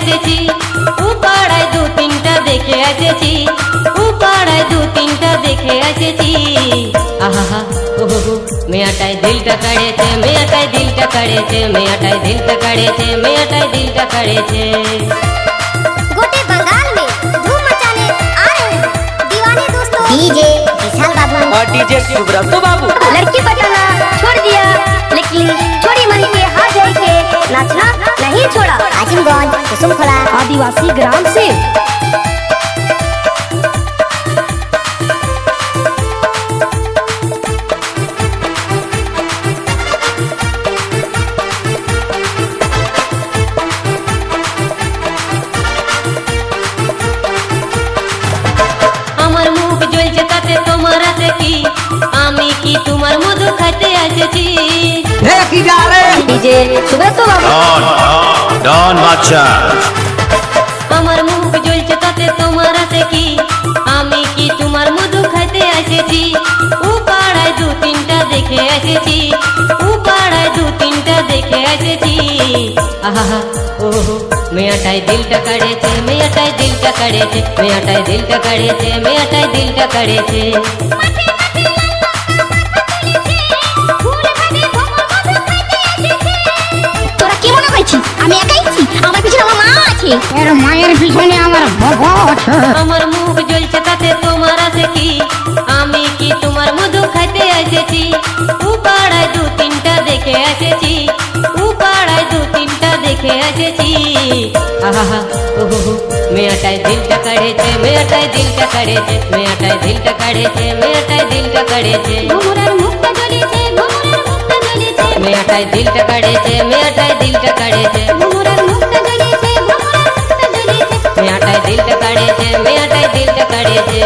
এসেছি, উপাড়ায় দু তিনটা দেখে এসেছি, উপাড়ায় দু তিনটা দেখে এসেছি। আহা ওহো মেয়াটায় দিলটা কাড়েছে, মেয়াটায় দিলটা কাড়েছে, মেয়াটায় দিলটা কাড়েছে, মেয়াটায় দিলটা কাড়েছে। गोटे बंगाल में धूम मचाने आ रहे हैं दीवाने दोस्तों डीजे विशाल बाबू और डीजे सुब्रत बाबू। लड़की बताना छोड़ दिया लेकिन छोड़ी मन के हाथ जोड़ के नाचना नहीं छोड़ा। आजमगंज कुसुमखोला आदिवासी ग्राम से আমার মুখ জ্বলছে তাতে তোমার আছে কি, আমি কি তোমার মধু খাইতে এসেছি। डीजे सुब्रत बाबू डॉन बादशाह। আমার মুখ জ্বলছে তাতে তোমার আছে কি, আমি কি তোমার মধু খাইতে এসেছি। উপাড়ায় দু তিনটা দেখে এসেছি, উপাড়ায় দু তিনটা দেখে এসেছি। আহা ওহো মেয়াটায় দিলটা কাড়েছে, মেয়াটায় দিলটা কাড়েছে, মেয়াটায় দিলটা কাড়েছে, মেয়াটায় দিলটা কাড়েছে। তোরা কি মনে করছিস আমি একাই আছি? আমার পিছনে আমার মা আছে। এর মায়ের পিছনে আমার বাবা আছে। আমার মুখ জ্বলছে তাতে তোমার আছে কি, আমি কি তোমার মধু খাইতে এসেছি। উপাড়ায় দু তিনটা দেখে এসেছি, উপাড়ায় দু তিনটা দেখে এসেছি। আহা ওহো মেয়াটায় দিলটা কাড়েছে, মেয়াটায় দিলটা কাড়েছে, মেয়াটায় দিলটা কাড়েছে, মেয়াটায় দিলটা কাড়েছে। ঘুমুরার মুখটা জ্বলেছে, ঘুমুরার মুখটা জ্বলেছে, মেয়াটায় দিলটা কাড়েছে, মেয়াটায় দিলটা কাড়েছে, ঘুমুরার মুখটা জ্বলেছে, ঘুমুরার মুখটা জ্বলেছে, মেয়াটায় দিলটা কাড়েছে, মেয়াটায় দিলটা কাড়েছে।